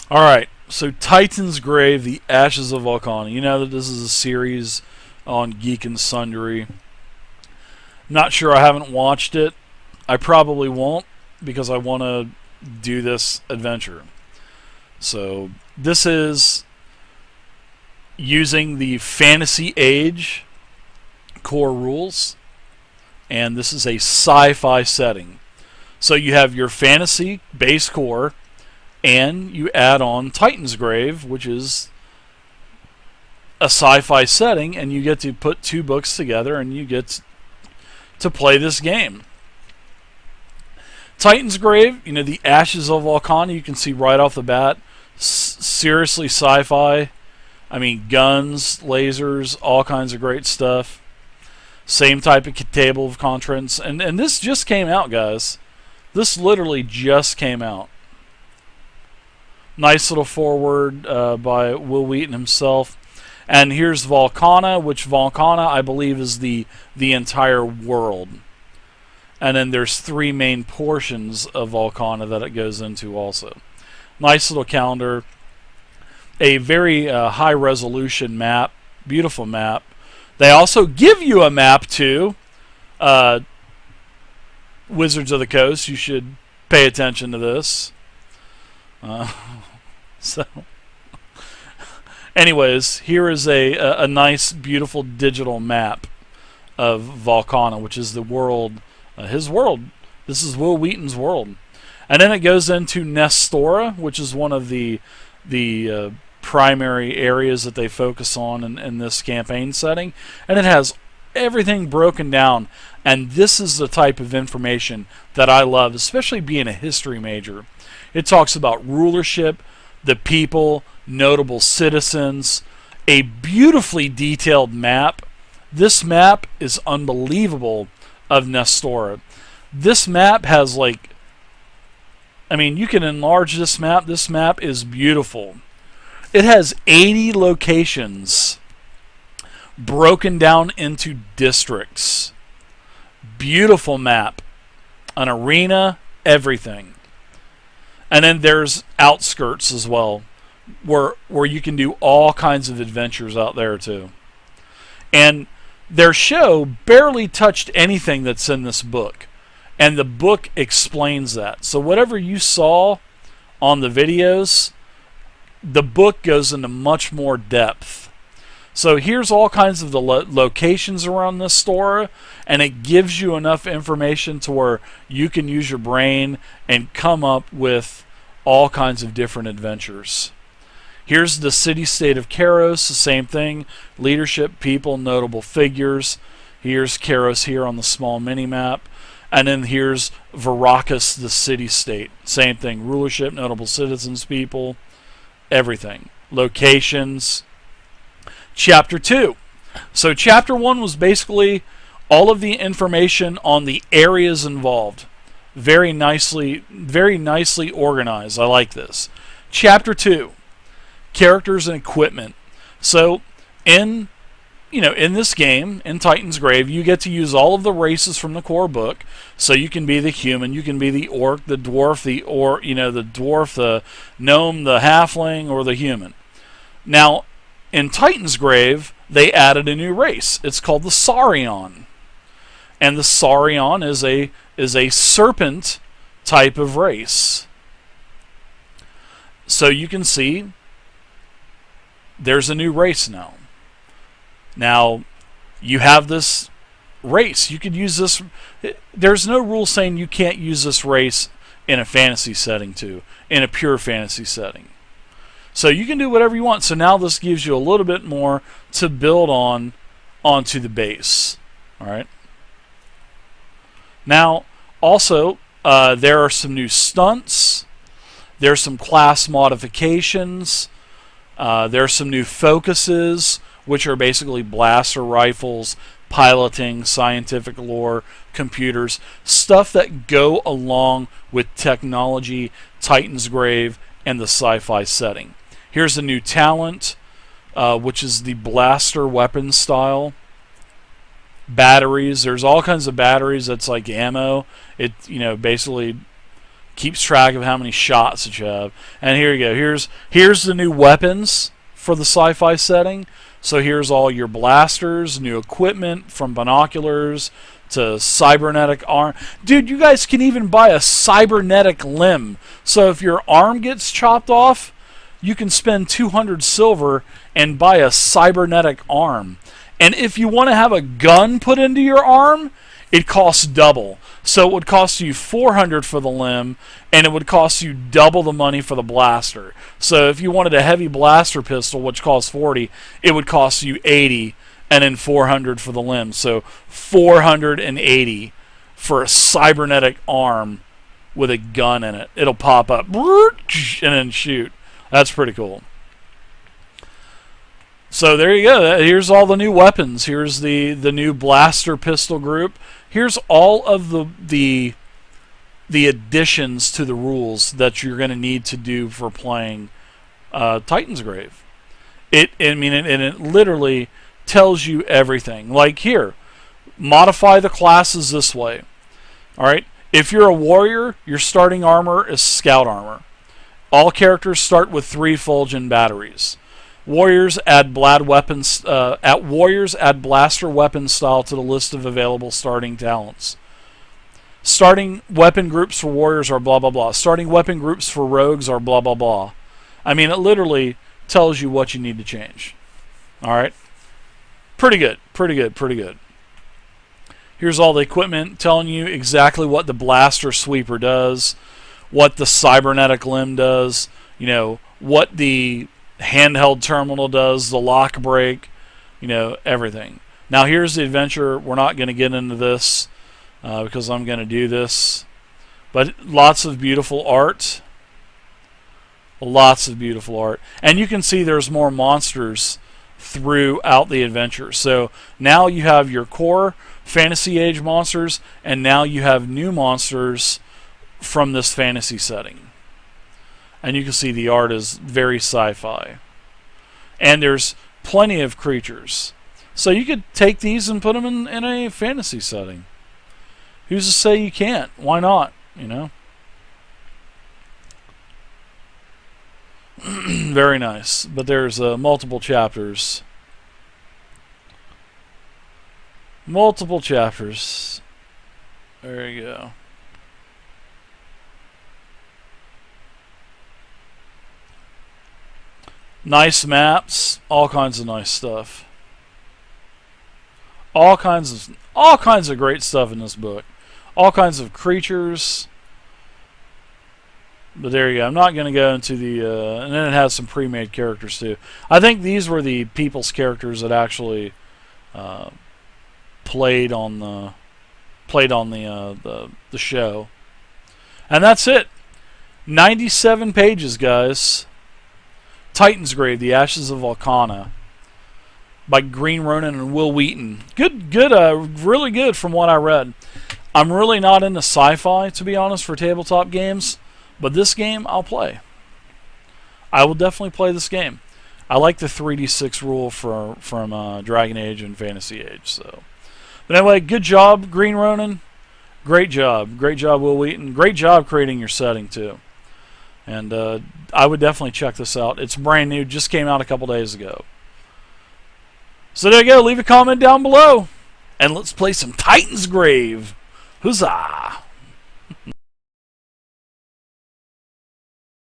Alright, so Titan's Grave, The Ashes of Valkana. You know that this is a series on Geek and Sundry. Not sure, I haven't watched it. I probably won't because I want to do this adventure. So, this is using the Fantasy Age core rules, and this is a sci-fi setting. So you have your fantasy base core, and you add on Titan's Grave, which is a sci-fi setting, and you get to put two books together, and you get to play this game. Titan's Grave, you know, the Ashes of Valkana, you can see right off the bat, seriously sci-fi. I mean, guns, lasers, all kinds of great stuff. Same type of table of contents. And this just came out, guys. This literally just came out. Nice little foreword by Will Wheaton himself. And here's Valkana, which Valkana, I believe, is the entire world. And then there's three main portions of Valkana that it goes into also. Nice little calendar. A very high resolution map, beautiful map. They also give you a map too. Wizards of the Coast, you should pay attention to this. So, anyways, here is a nice, beautiful digital map of Valkana, which is the world, his world. This is Will Wheaton's world. And then it goes into Nestora, which is one of the primary areas that they focus on in this campaign setting, and it has everything broken down. And this is the type of information that I love, especially being a history major. It talks about rulership, the people, notable citizens, a beautifully detailed map. This map is unbelievable of Nestora. This map has, like, I mean, you can enlarge this map. This map is beautiful. It has 80 locations broken down into districts. Beautiful map. An arena, everything. And then there's outskirts as well, where you can do all kinds of adventures out there too. And their show barely touched anything that's in this book. And the book explains that. So whatever you saw on the videos, the book goes into much more depth. So here's all kinds of the locations around this store, and it gives you enough information to where you can use your brain and come up with all kinds of different adventures. Here's the city-state of Karos, the same thing. Leadership, people, notable figures. Here's Karos here on the small mini-map. And then here's Varakas, the city-state. Same thing. Rulership, notable citizens, people, everything. Locations. Chapter 2. So Chapter 1 was basically all of the information on the areas involved. Very nicely organized. I like this. Chapter 2. Characters and equipment. So in this game, in Titan's Grave, you get to use all of the races from the core book. So you can be the human, you can be the orc, the dwarf, the gnome, the halfling, or the human. Now, in Titan's Grave, they added a new race. It's called the Saurion. And the Saurion is a serpent type of race. So you can see there's a new race now. Now, you have this race. You could use this. There's no rule saying you can't use this race in a fantasy setting too, in a pure fantasy setting. So you can do whatever you want. So now this gives you a little bit more to build onto the base. All right. Now, also, there are some new stunts. There's some class modifications. There are some new focuses, which are basically blaster rifles, piloting, scientific lore, computers, stuff that go along with technology, Titan's Grave, and the sci-fi setting. Here's a new talent, which is the blaster weapon style. Batteries, there's all kinds of batteries that's like ammo. It, basically keeps track of how many shots that you have. And here you go. Here's the new weapons for the sci-fi setting. So here's all your blasters, new equipment from binoculars to cybernetic arm. Dude, you guys can even buy a cybernetic limb. So if your arm gets chopped off, you can spend 200 silver and buy a cybernetic arm. And if you want to have a gun put into your arm, it costs double. So it would cost you 400 for the limb, and it would cost you double the money for the blaster. So if you wanted a heavy blaster pistol, which costs 40, it would cost you 80, and then 400 for the limb. So 480 for a cybernetic arm with a gun in it. It'll pop up and then shoot. That's pretty cool. So there you go. Here's all the new weapons. Here's the new blaster pistol group. Here's all of the additions to the rules that you're going to need to do for playing Titan's Grave. It literally tells you everything. Like here, modify the classes this way. All right. If you're a warrior, your starting armor is scout armor. All characters start with 3 Fulgen batteries. Warriors add add blaster weapon style to the list of available starting talents. Starting weapon groups for warriors are blah blah blah. Starting weapon groups for rogues are blah blah blah. I mean, it literally tells you what you need to change. All right, pretty good. Here's all the equipment telling you exactly what the blaster sweeper does, what the cybernetic limb does. You know what the handheld terminal does, the lock break, everything. Now here's the adventure. We're not going to get into this because I'm going to do this, but lots of beautiful art, and you can see there's more monsters throughout the adventure. So now you have your core fantasy age monsters, and now you have new monsters from this fantasy setting. And you can see the art is very sci-fi. And there's plenty of creatures. So you could take these and put them in a fantasy setting. Who's to say you can't? Why not? Very nice. But there's multiple chapters. There you go. Nice maps, all kinds of nice stuff. All kinds of great stuff in this book. All kinds of creatures. But there you go. I'm not going to go into the and then it has some pre-made characters too. I think these were the people's characters that actually played on the show. And that's it. 97 pages, guys. Titan's Grave, The Ashes of Valkana, by Green Ronin and Will Wheaton. Good, really good from what I read. I'm really not into sci-fi, to be honest, for tabletop games, but this game I'll play. I will definitely play this game. I like the 3d6 rule from Dragon Age and Fantasy Age. So, but anyway, good job, Green Ronin. Great job, Will Wheaton. Great job creating your setting too. And I would definitely check this out. It's brand new, just came out a couple days ago. So there you go. Leave a comment down below. And let's play some Titan's Grave. Huzzah!